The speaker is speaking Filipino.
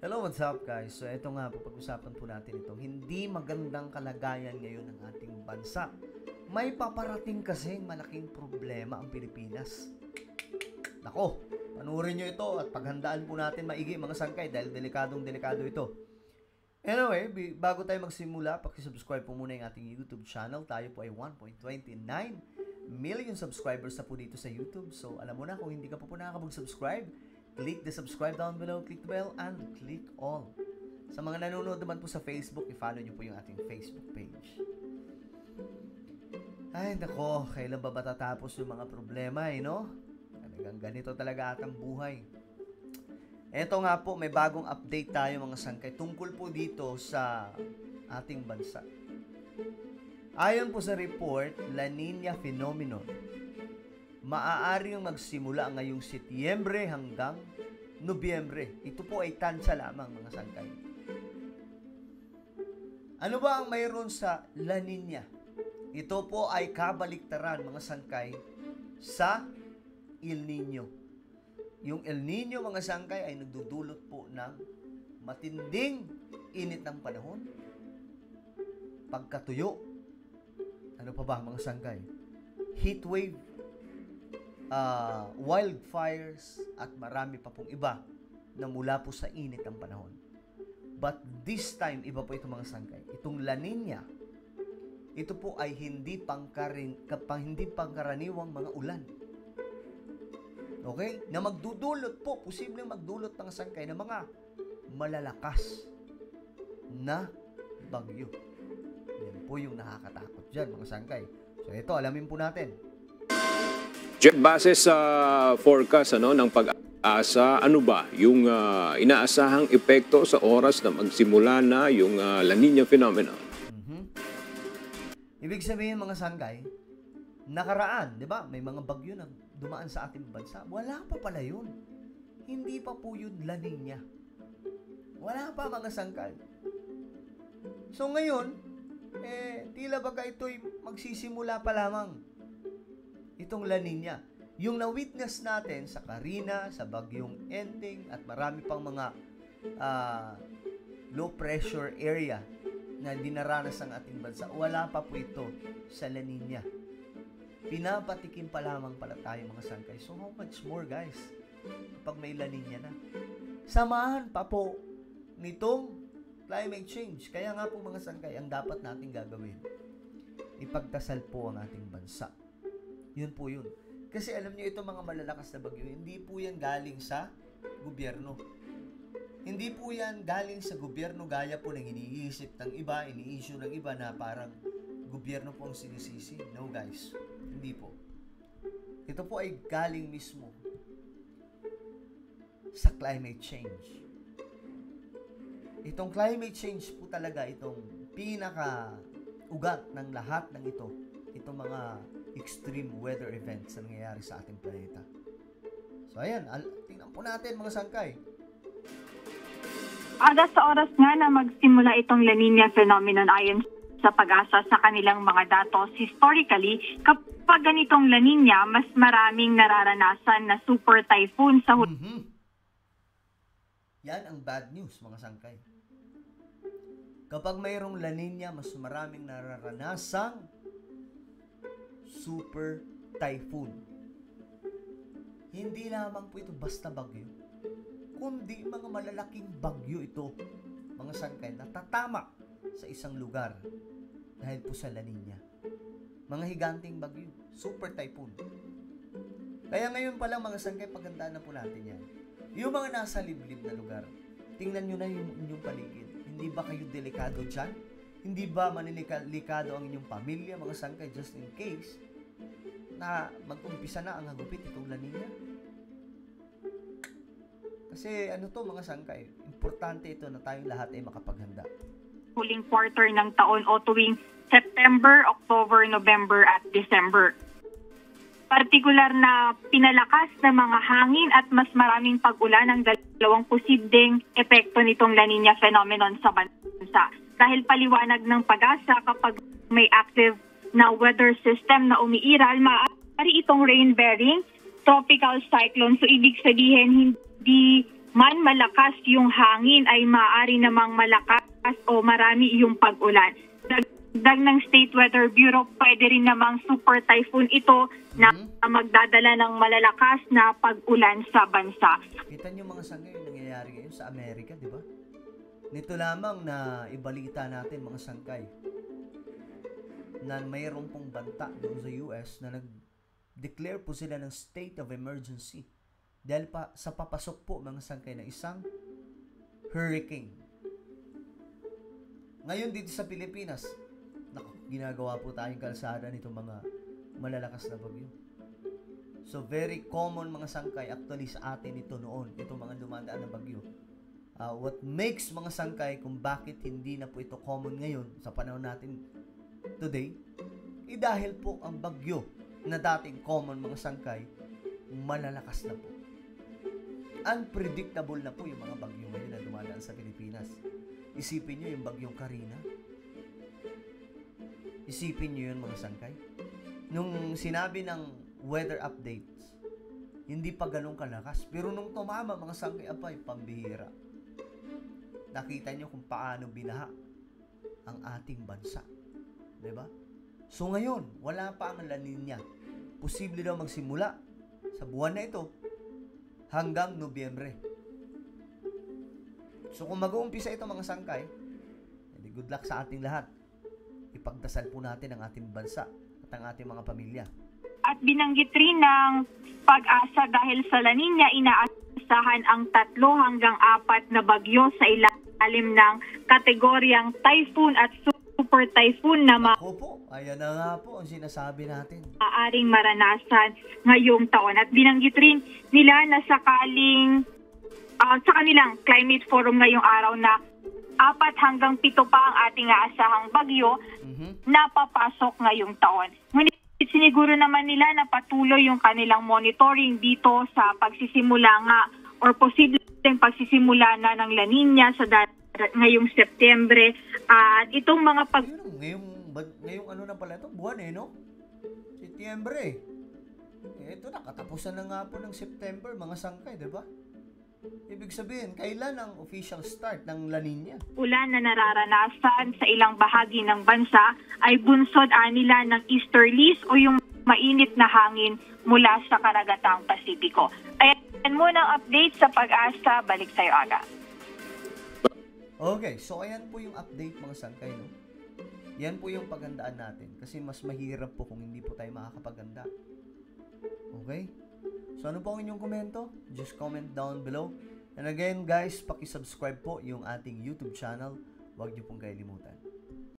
Hello, what's up guys? So ito nga po, pag-usapan po natin itong hindi magandang kalagayan ngayon ng ating bansa. May paparating kasing malaking problema ang Pilipinas. Nako, panuorin nyo ito at paghandaan po natin maigi mga sangkay dahil delikadong-delikado ito. Anyway, bago tayo magsimula, pakisubscribe po muna yung ating YouTube channel. Tayo po ay 1.29 million subscribers na po dito sa YouTube. So alam mo na, kung hindi ka po nakakapag-subscribe, click the subscribe down below, click the bell, and click all. Sa mga nanonood naman po sa Facebook, i-follow nyo po yung ating Facebook page. Ay, nako, kailan ba matatapos yung mga problema, no? Talagang ganito talaga atang buhay. Eto nga po, may bagong update tayo mga sangkay tungkol po dito sa ating bansa. Ayon po sa report, La Nina phenomenon maaaring magsimula ngayong Setyembre hanggang Nobyembre. Ito po ay tansya lamang mga sangkay. Ano ba ang mayroon sa La Nina? Ito po ay kabaliktaran mga sangkay sa El Nino. Yung El Nino mga sangkay ay nagdudulot po ng matinding init ng panahon, pagkatuyo, ano pa ba mga sangkay? Heat wave, wildfires, at marami pa pong iba na mula po sa init ng panahon. But this time, iba po ito mga sangkay. Itong La Nina, ito po ay hindi pangkaraniwang mga ulan. Okay? Na magdudulot po, posibleng magdulot ng sangkay ng mga malalakas na bagyo. Yan po yung nakakatakot dyan mga sangkay. So ito, alamin po natin. Base sa forecast ng pag-asa, ano ba yung inaasahang epekto sa oras na magsimula na yung La Nina phenomenon? Ibig sabihin mga sangkay, nakaraan, di ba? May mga bagyo na dumaan sa ating bansa. Wala pa pala yun. Hindi pa po yun La Nina. Wala pa mga sangkay. So ngayon, tila baga ito'y magsisimula pa lamang. Itong La Nina. Yung na-witness natin sa Carina, sa Bagyong Enteng, at marami pang mga low pressure area na dinaranas ang ating bansa, wala pa po ito sa La Nina. Pinapatikim pa lamang pala tayo mga sangkay. So how much more guys kapag may La Nina na? Samahan pa po nitong climate change. Kaya nga po mga sangkay, ang dapat natin gagawin, ipagdasal po ang ating bansa. Yun po yun. Kasi alam niyo, itong mga malalakas na bagyo, hindi po yan galing sa gobyerno. Hindi po yan galing sa gobyerno gaya po ng iniisip ng iba, ini-issue ng iba na parang gobyerno po ang sinisisi. No guys, hindi po. Ito po ay galing mismo sa climate change. Itong climate change po talaga itong pinaka-ugat ng lahat ng ito. Itong mga extreme weather events na nangyayari sa ating planeta. So ayan, tingnan po natin mga sangkay. Aga sa oras nga na magsimula itong La Nina phenomenon ayon sa pag-asa sa kanilang mga datos, historically, kapag ganitong La Nina, mas maraming nararanasan na super typhoon sa Yan ang bad news mga sangkay. Kapag mayroong La Nina, mas maraming nararanasang super typhoon. Hindi lamang po ito basta bagyo, kundi mga malalaking bagyo ito, mga sangkay, na tatama sa isang lugar dahil po sa La Nina. Mga higanting bagyo, super typhoon. Kaya ngayon pa lang mga sangkay, pagandaan na po natin yan. Yung mga nasa liblib na lugar, tingnan nyo na yung inyong paligid. Hindi ba kayo delikado dyan? Hindi ba manilikado ang inyong pamilya, mga sangkay, just in case na mag-umpisa na ang hagupit itong La Nina? Kasi mga sangkay, importante ito na tayong lahat ay makapaghanda. Huling quarter ng taon o tuwing September, October, November at December. Partikular na pinalakas na mga hangin at mas maraming pag-ulan ang dalawang posibleng epekto nitong La Nina phenomenon sa bansa. Dahil paliwanag ng pag-asa, kapag may active na weather system na umiiral, maaari itong rain-bearing tropical cyclone. So ibig sabihin, hindi man malakas yung hangin ay maaari namang malakas o marami yung pag-ulan. Dagdag ng State Weather Bureau, pwede rin namang super typhoon ito na magdadala ng malalakas na pag-ulan sa bansa. Kita niyo mga sangkay yung nangyayari ngayon sa Amerika, di ba? Nito lamang na ibalita natin mga sangkay na mayroon pong banta doon sa US na nag-declare po sila ng state of emergency dahil sa papasok po mga sangkay na isang hurricane. Ngayon dito sa Pilipinas, ginagawa po tayong kalsada nitong mga malalakas na bagyo. So very common mga sangkay actually sa atin ito noon, itong mga dumadaan na bagyo. What makes mga sangkay kung bakit hindi na po ito common ngayon sa panahon natin today, dahil po ang bagyo na dating common mga sangkay, malalakas na po. Unpredictable na po yung mga bagyo ngayon na dumadaan sa Pilipinas. Isipin nyo yung bagyong Karina. Isipin nyo yun mga sangkay. Nung sinabi ng weather updates, hindi pa ganun kalakas. Pero nung tumama mga sangkay, apay, pambihira. Nakita nyo kung paano binaha ang ating bansa. Diba? So ngayon, wala pa ang La Nina. Posible daw magsimula sa buwan na ito hanggang Nobyembre. So kung mag-uumpisa ito mga sangkay, good luck sa ating lahat. Ipagdasal po natin ang ating bansa at ang ating mga pamilya. At binanggit rin ng Pag-asa dahil sa La Nina, inaasahan ang 3 hanggang 4 na bagyo sa ilalim ng kategoryang typhoon at super typhoon na Ako po, ayan na nga po ang sinasabi natin. Maaaring maranasan ngayong taon. At binanggit rin nila na sakaling sa kanilang climate forum ngayong araw na 4 hanggang 7 pa ang ating aasahang bagyo na papasok ngayong taon. Ngunit siniguro naman nila na patuloy yung kanilang monitoring dito sa pagsisimula nga or posibleng pagsisimula na ng La Nina sa ngayong Setyembre. At itong mga ngayong ano na pala ito, buwan no? Setyembre. Ito na, katapusan na nga po ng September, mga sangkay, di ba? Ibig sabihin, kailan ang official start ng La Nina? Ulan na nararanasan sa ilang bahagi ng bansa ay bunsod nila ng easterlies o yung mainit na hangin mula sa karagatang Pasipiko. Ayan muna ang update sa Pag-asa. Balik sa'yo, Aga. Okay, so ayan po yung update mga sangkay, no? Yan po yung pagandaan natin kasi mas mahirap po kung hindi po tayo makakapaganda. Okay? So ano po ang inyong komento? Just comment down below. And again guys, paki-subscribe po yung ating YouTube channel. Huwag niyo pong kailimutan.